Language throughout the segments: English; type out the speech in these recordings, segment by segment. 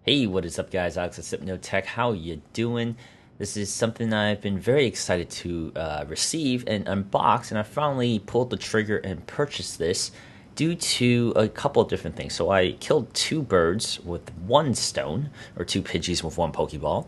Hey, what is up, guys? Alex at Tech. How you doing? This is something I've been very excited to receive and unbox, and I finally pulled the trigger and purchased this due to a couple of different things. So I killed two birds with one stone, or two Pidgeys with one Pokeball,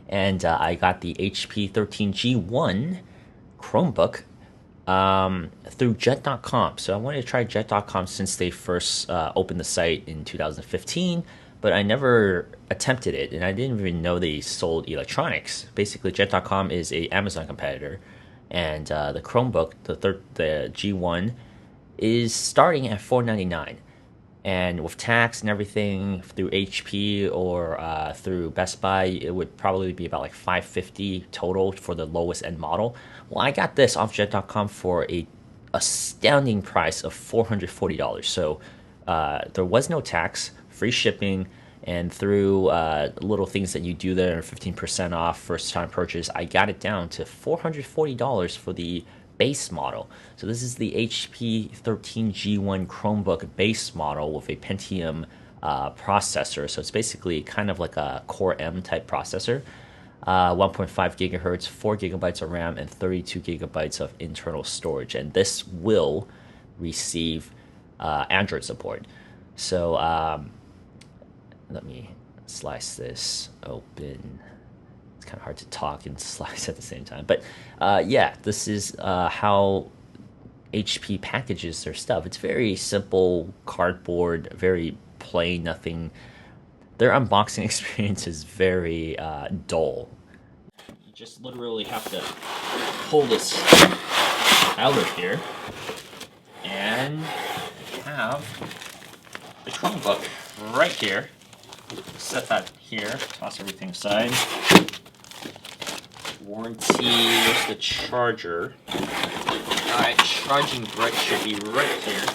and I got the HP 13G1 Chromebook through Jet.com. So I wanted to try Jet.com since they first opened the site in 2015, but I never attempted it, and I didn't even know they sold electronics. Basically, Jet.com is a Amazon competitor, and the Chromebook, the G1, is starting at $499, and with tax and everything through HP or through Best Buy, it would probably be about like $550 total for the lowest end model. Well, I got this off Jet.com for a astounding price of $440. So there was no tax, free shipping, and through little things that you do there, 15% off first time purchase, I got it down to $440 for the base model. So this is the HP 13G1 Chromebook base model with a Pentium processor. So it's basically kind of like a Core M type processor. 1.5 gigahertz, 4 gigabytes of RAM, and 32 gigabytes of internal storage. And this will receive Android support. So let me slice this open. It's kind of hard to talk and slice at the same time. But yeah, this is how HP packages their stuff. It's very simple, cardboard, very plain, nothing. Their unboxing experience is very dull. You just literally have to pull this out of here and have the Chromebook right here. Set that here, toss everything aside. Warranty, where's the charger? Alright, charging brick should be right here.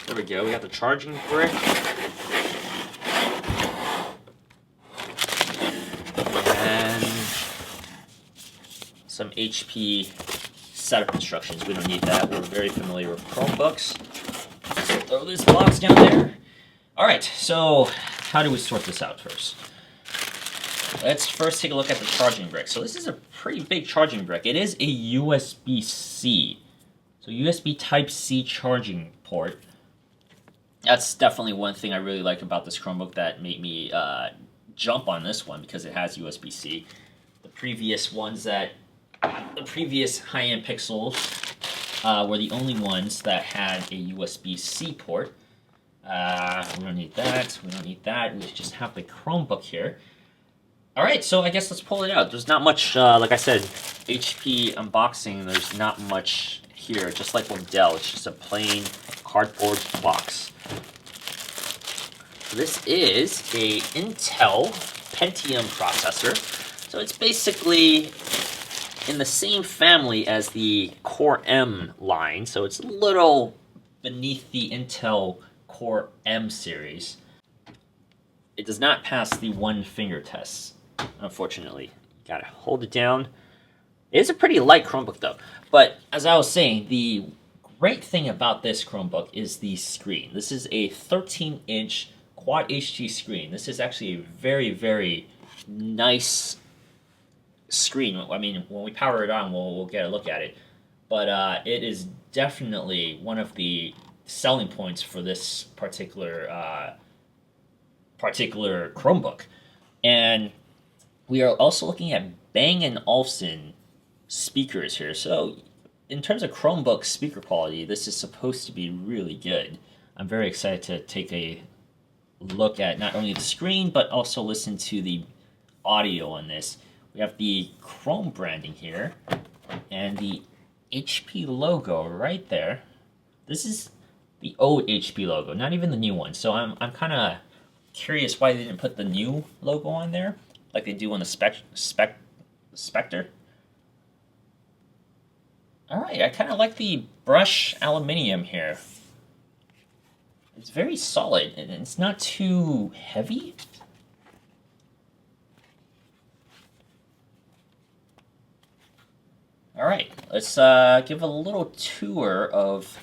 There we go, we got the charging brick. And some HP setup instructions. We don't need that, we're very familiar with Chromebooks. So throw this box down there. Alright, so how do we sort this out first? Let's first take a look at the charging brick. So this is a pretty big charging brick. It is a USB-C. So USB Type-C charging port. That's definitely one thing I really like about this Chromebook that made me jump on this one, because it has USB-C. The previous high-end Pixels were the only ones that had a USB-C port. We don't need that, we don't need that, we just have the Chromebook here. Alright, so I guess let's pull it out. There's not much, like I said, HP unboxing, there's not much here, just like with Dell, it's just a plain cardboard box. This is a Intel Pentium processor, so it's basically in the same family as the Core M line, so it's a little beneath the Intel Core M series. It does not pass the one finger test, unfortunately. You gotta hold it down. It is a pretty light Chromebook though. But as I was saying, the great thing about this Chromebook is the screen. This is a 13-inch Quad HD screen. This is actually a very, very nice screen. I mean, when we power it on, we'll get a look at it. But it is definitely one of the selling points for this particular Chromebook. And we are also looking at Bang & Olufsen speakers here. So in terms of Chromebook speaker quality, this is supposed to be really good. I'm very excited to take a look at not only the screen, but also listen to the audio on this. We have the Chrome branding here, and the HP logo right there. This is the old HP logo, not even the new one. So I'm kind of curious why they didn't put the new logo on there, like they do on the Spectre. Alright, I kind of like the brush aluminium here. It's very solid, and it's not too heavy. Alright, let's give a little tour of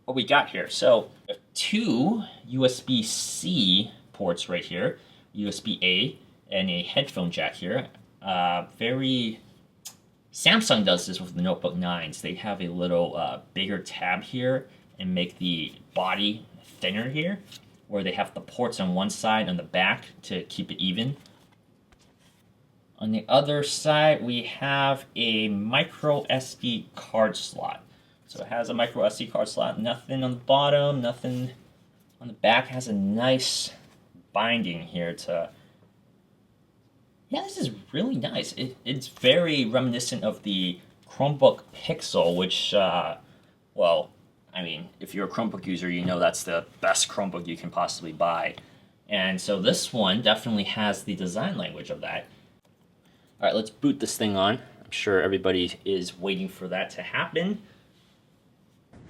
what we got here. So, two USB-C ports right here, USB-A, and a headphone jack here. Very Samsung does this with the Notebook 9s. They have a little bigger tab here and make the body thinner here, where they have the ports on one side and the back to keep it even. On the other side, we have a micro SD card slot. So it has a micro SD card slot, nothing on the bottom, nothing on the back. It has a nice binding here to... Yeah, this is really nice. It's very reminiscent of the Chromebook Pixel, which, well, I mean, if you're a Chromebook user, you know that's the best Chromebook you can possibly buy. And so this one definitely has the design language of that. All right, let's boot this thing on. I'm sure everybody is waiting for that to happen.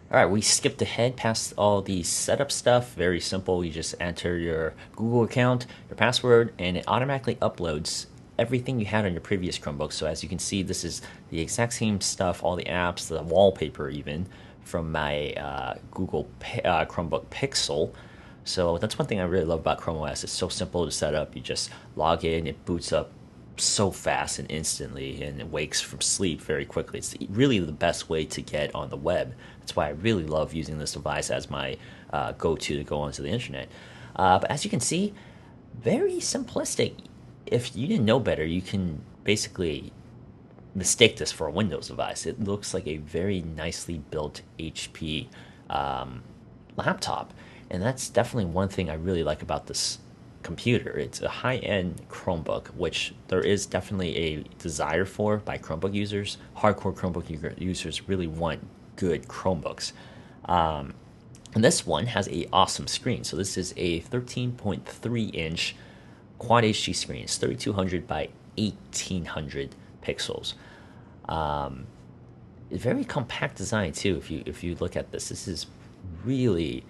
All right, we skipped ahead past all the setup stuff. Very simple. You just enter your Google account, your password, and it automatically uploads everything you had on your previous Chromebook. So as you can see, this is the exact same stuff, all the apps, the wallpaper even, from my Google Chromebook Pixel. So that's one thing I really love about Chrome OS. It's so simple to set up. You just log in, it boots up so fast and instantly, and it wakes from sleep very quickly. It's really the best way to get on the web. That's why I really love using this device as my go-to to go onto the internet. But as you can see, very simplistic. If you didn't know better, you can basically mistake this for a Windows device. It looks like a very nicely built HP laptop, and that's definitely one thing I really like about this computer. It's a high-end Chromebook, which there is definitely a desire for by Chromebook users. Hardcore Chromebook users really want good Chromebooks. And this one has a awesome screen. So this is a 13.3-inch Quad HD screen. It's 3200 by 1800 pixels. Very compact design too. If you look at this, this is really,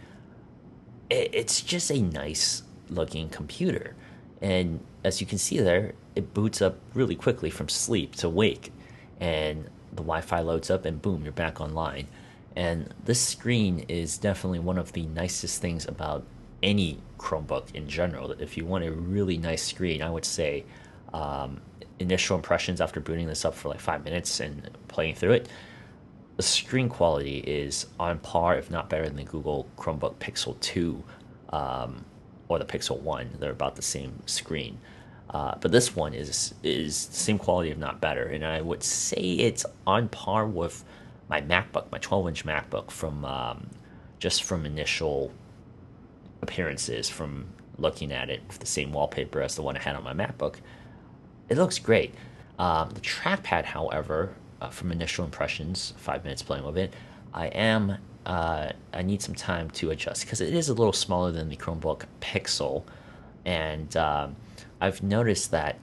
it's just a nice looking computer. And as you can see there, it boots up really quickly from sleep to wake, and the Wi-Fi loads up and boom, you're back online. And this screen is definitely one of the nicest things about any Chromebook in general. If you want a really nice screen, I would say initial impressions after booting this up for like 5 minutes and playing through it, the screen quality is on par, if not better, than the Google Chromebook Pixel 2 or the Pixel 1. They're about the same screen. But this one is the same quality, if not better. And I would say it's on par with my MacBook, my 12-inch MacBook, from just from initial appearances, from looking at it with the same wallpaper as the one I had on my MacBook. It looks great. The trackpad, however, from initial impressions, 5 minutes playing with it, I need some time to adjust because it is a little smaller than the Chromebook Pixel, and I've noticed that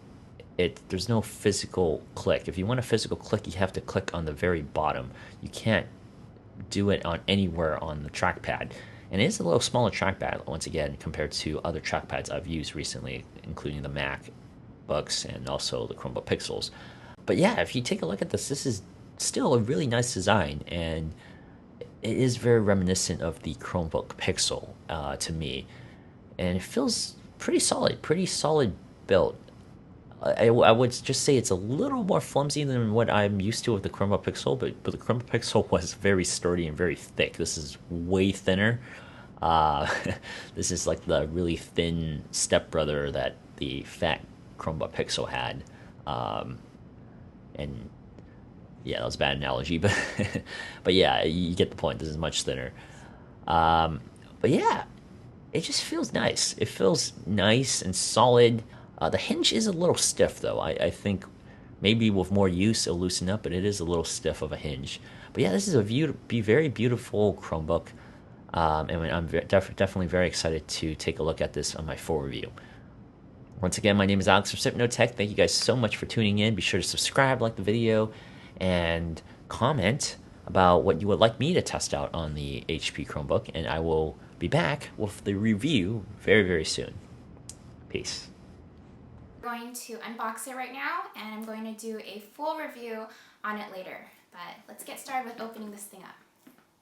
there's no physical click. If you want a physical click, you have to click on the very bottom. You can't do it on anywhere on the trackpad. And it is a little smaller trackpad, once again, compared to other trackpads I've used recently, including the MacBooks and also the Chromebook Pixels. But yeah, if you take a look at this, this is still a really nice design, and it is very reminiscent of the Chromebook Pixel to me. And it feels pretty solid build. I would just say it's a little more flimsy than what I'm used to with the Chromebook Pixel, but the Chromebook Pixel was very sturdy and very thick. This is way thinner. This is like the really thin stepbrother that the fat Chromebook Pixel had. And yeah, that was a bad analogy, but but yeah, you get the point. This is much thinner. But yeah, it just feels nice. It feels nice and solid. The hinge is a little stiff, though. I think maybe with more use, it'll loosen up, but it is a little stiff of a hinge. But yeah, this is a very beautiful Chromebook, and I'm definitely very excited to take a look at this on my full review. Once again, my name is Alex from SipNoTech. Thank you guys so much for tuning in. Be sure to subscribe, like the video, and comment about what you would like me to test out on the HP Chromebook, and I will be back with the review very soon. Peace. I'm going to unbox it right now, and I'm going to do a full review on it later. But let's get started with opening this thing up.